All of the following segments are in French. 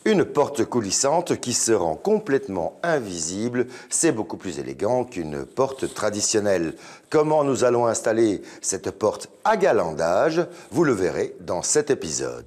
Une porte coulissante qui se rend complètement invisible, c'est beaucoup plus élégant qu'une porte traditionnelle. Comment nous allons installer cette porte à galandage, vous le verrez dans cet épisode.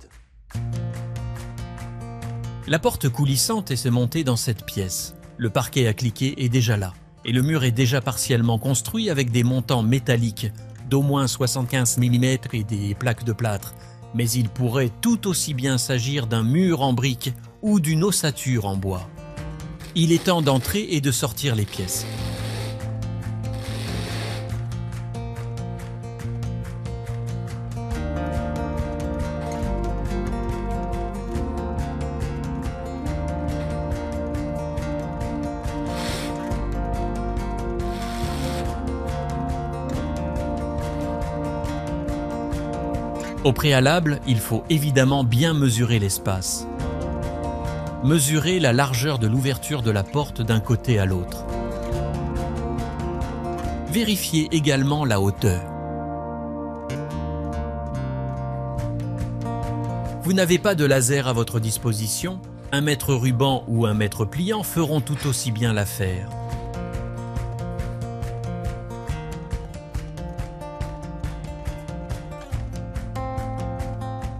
La porte coulissante est montée dans cette pièce. Le parquet à cliquer est déjà là et le mur est déjà partiellement construit avec des montants métalliques d'au moins 75 mm et des plaques de plâtre. Mais il pourrait tout aussi bien s'agir d'un mur en briques ou d'une ossature en bois. Il est temps d'entrer et de sortir les pièces. Au préalable, il faut évidemment bien mesurer l'espace. Mesurez la largeur de l'ouverture de la porte d'un côté à l'autre. Vérifiez également la hauteur. Vous n'avez pas de laser à votre disposition, un mètre ruban ou un mètre pliant feront tout aussi bien l'affaire.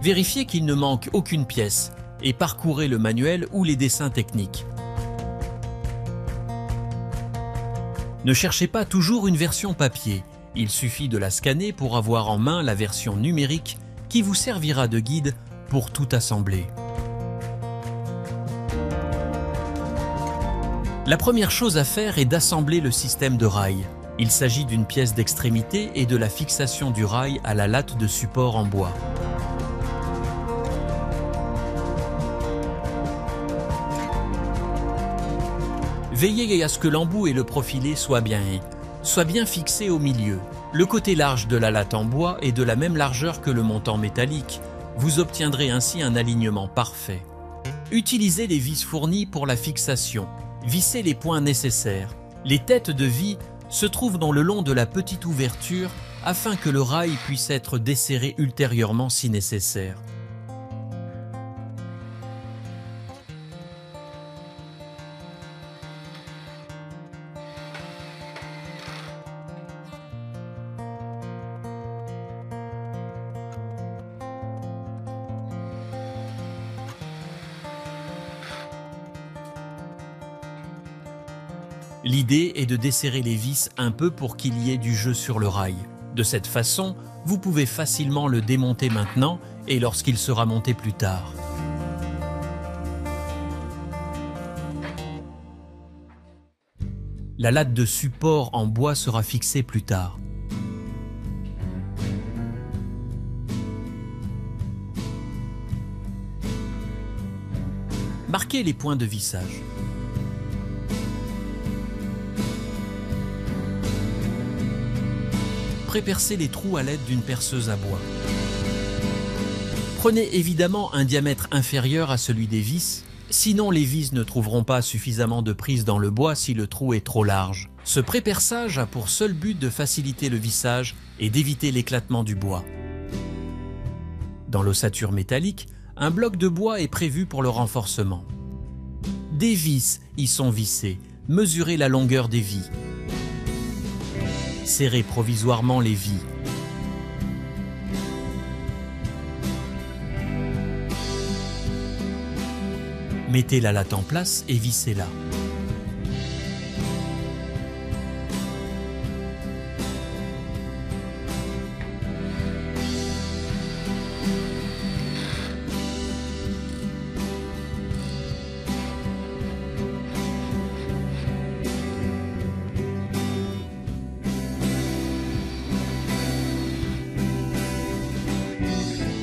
Vérifiez qu'il ne manque aucune pièce et parcourez le manuel ou les dessins techniques. Ne cherchez pas toujours une version papier. Il suffit de la scanner pour avoir en main la version numérique qui vous servira de guide pour tout assembler. La première chose à faire est d'assembler le système de rail. Il s'agit d'une pièce d'extrémité et de la fixation du rail à la latte de support en bois. Veillez à ce que l'embout et le profilé soient bien fixés au milieu. Le côté large de la latte en bois est de la même largeur que le montant métallique. Vous obtiendrez ainsi un alignement parfait. Utilisez les vis fournies pour la fixation. Vissez les points nécessaires. Les têtes de vis se trouvent dans le long de la petite ouverture afin que le rail puisse être desserré ultérieurement si nécessaire. L'idée est de desserrer les vis un peu pour qu'il y ait du jeu sur le rail. De cette façon, vous pouvez facilement le démonter maintenant et lorsqu'il sera monté plus tard. La latte de support en bois sera fixée plus tard. Marquez les points de vissage. Prépercez les trous à l'aide d'une perceuse à bois. Prenez évidemment un diamètre inférieur à celui des vis, sinon les vis ne trouveront pas suffisamment de prise dans le bois si le trou est trop large. Ce préperçage a pour seul but de faciliter le vissage et d'éviter l'éclatement du bois. Dans l'ossature métallique, un bloc de bois est prévu pour le renforcement. Des vis y sont vissées. Mesurez la longueur des vis. Serrez provisoirement les vis. Mettez la latte en place et vissez-la.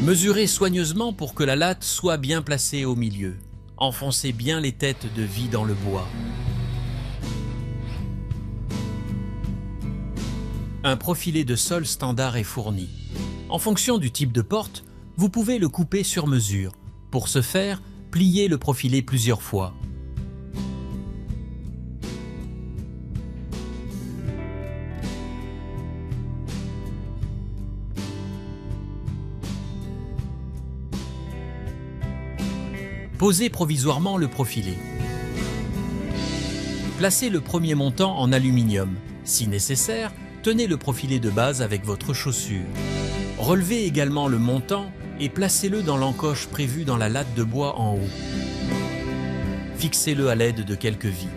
Mesurez soigneusement pour que la latte soit bien placée au milieu. Enfoncez bien les têtes de vis dans le bois. Un profilé de sol standard est fourni. En fonction du type de porte, vous pouvez le couper sur mesure. Pour ce faire, pliez le profilé plusieurs fois. Posez provisoirement le profilé. Placez le premier montant en aluminium. Si nécessaire, tenez le profilé de base avec votre chaussure. Relevez également le montant et placez-le dans l'encoche prévue dans la latte de bois en haut. Fixez-le à l'aide de quelques vis.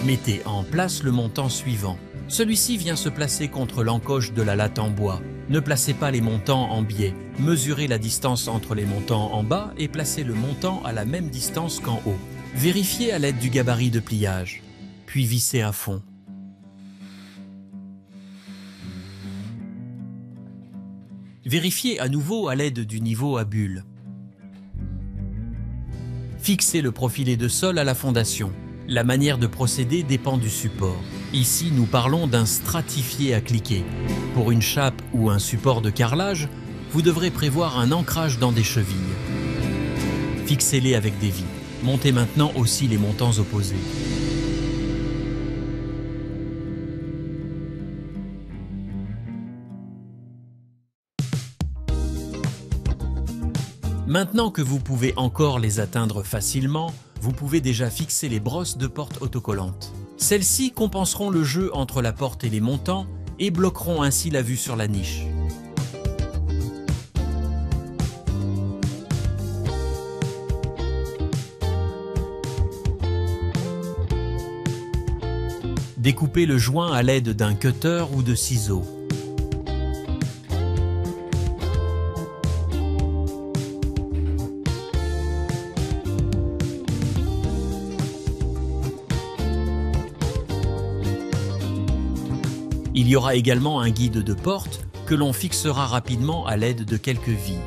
Mettez en place le montant suivant. Celui-ci vient se placer contre l'encoche de la latte en bois. Ne placez pas les montants en biais. Mesurez la distance entre les montants en bas et placez le montant à la même distance qu'en haut. Vérifiez à l'aide du gabarit de pliage, puis vissez à fond. Vérifiez à nouveau à l'aide du niveau à bulles. Fixez le profilé de sol à la fondation. La manière de procéder dépend du support. Ici, nous parlons d'un stratifié à cliquer. Pour une chape ou un support de carrelage, vous devrez prévoir un ancrage dans des chevilles. Fixez-les avec des vis. Montez maintenant aussi les montants opposés. Maintenant que vous pouvez encore les atteindre facilement, vous pouvez déjà fixer les brosses de porte autocollantes. Celles-ci compenseront le jeu entre la porte et les montants et bloqueront ainsi la vue sur la niche. Découpez le joint à l'aide d'un cutter ou de ciseaux. Il y aura également un guide de porte que l'on fixera rapidement à l'aide de quelques vis.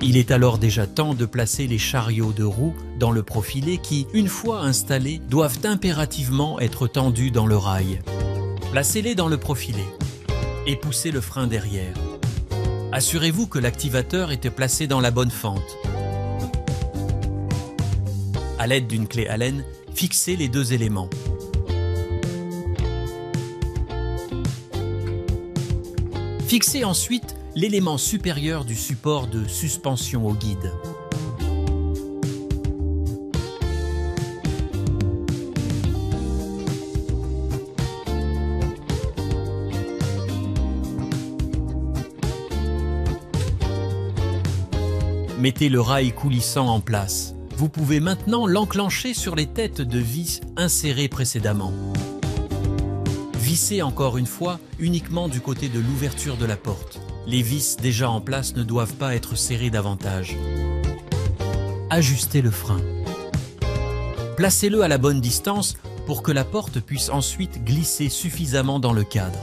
Il est alors déjà temps de placer les chariots de roues dans le profilé qui, une fois installés, doivent impérativement être tendus dans le rail. Placez-les dans le profilé et poussez le frein derrière. Assurez-vous que l'activateur était placé dans la bonne fente. À l'aide d'une clé Allen, fixez les deux éléments. Fixez ensuite l'élément supérieur du support de suspension au guide. Mettez le rail coulissant en place. Vous pouvez maintenant l'enclencher sur les têtes de vis insérées précédemment. Vissez encore une fois uniquement du côté de l'ouverture de la porte. Les vis déjà en place ne doivent pas être serrées davantage. Ajustez le frein. Placez-le à la bonne distance pour que la porte puisse ensuite glisser suffisamment dans le cadre.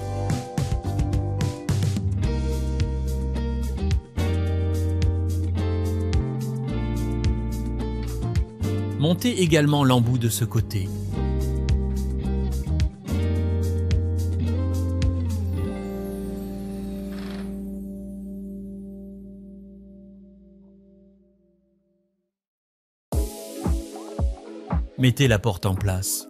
Montez également l'embout de ce côté. Mettez la porte en place.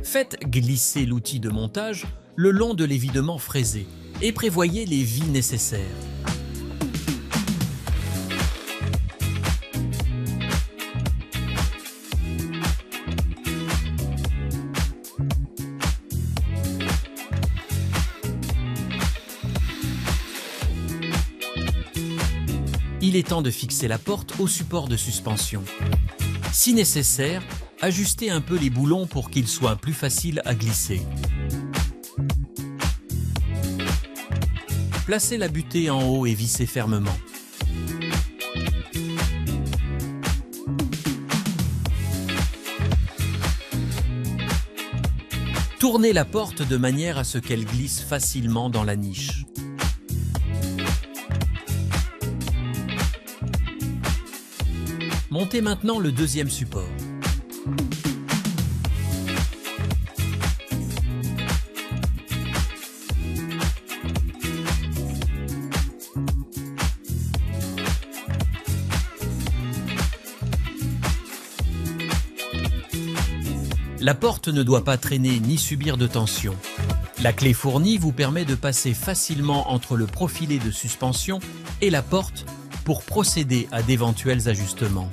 Faites glisser l'outil de montage le long de l'évidement fraisé et prévoyez les vis nécessaires. Il est temps de fixer la porte au support de suspension. Si nécessaire, ajustez un peu les boulons pour qu'ils soient plus faciles à glisser. Placez la butée en haut et vissez fermement. Tournez la porte de manière à ce qu'elle glisse facilement dans la niche. Montez maintenant le deuxième support. La porte ne doit pas traîner ni subir de tension. La clé fournie vous permet de passer facilement entre le profilé de suspension et la porte pour procéder à d'éventuels ajustements.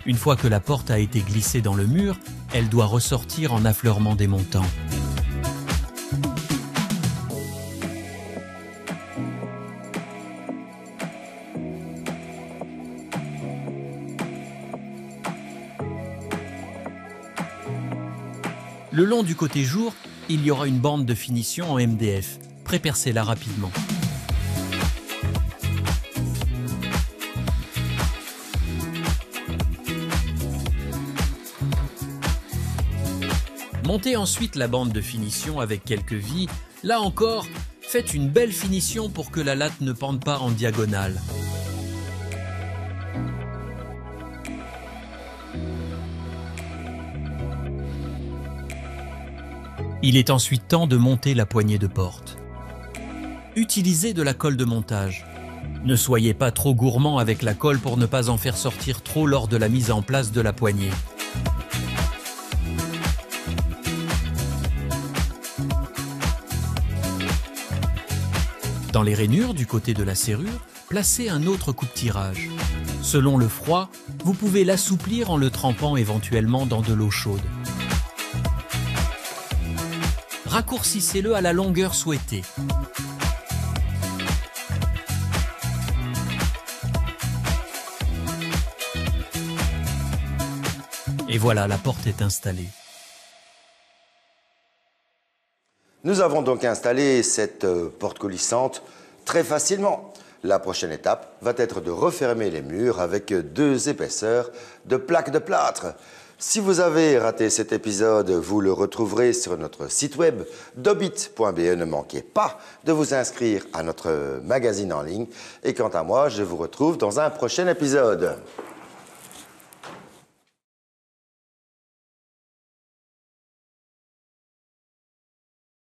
Une fois que la porte a été glissée dans le mur, elle doit ressortir en affleurement démontant. Le long du côté jour, il y aura une bande de finition en MDF. Prépercez-la rapidement. Montez ensuite la bande de finition avec quelques vis. Là encore, faites une belle finition pour que la latte ne pende pas en diagonale. Il est ensuite temps de monter la poignée de porte. Utilisez de la colle de montage. Ne soyez pas trop gourmand avec la colle pour ne pas en faire sortir trop lors de la mise en place de la poignée. Dans les rainures du côté de la serrure, placez un autre coup de tirage. Selon le froid, vous pouvez l'assouplir en le trempant éventuellement dans de l'eau chaude. Raccourcissez-le à la longueur souhaitée. Et voilà, la porte est installée. Nous avons donc installé cette porte coulissante très facilement. La prochaine étape va être de refermer les murs avec 2 épaisseurs de plaques de plâtre. Si vous avez raté cet épisode, vous le retrouverez sur notre site web dobit.be. Ne manquez pas de vous inscrire à notre magazine en ligne. Et quant à moi, je vous retrouve dans un prochain épisode.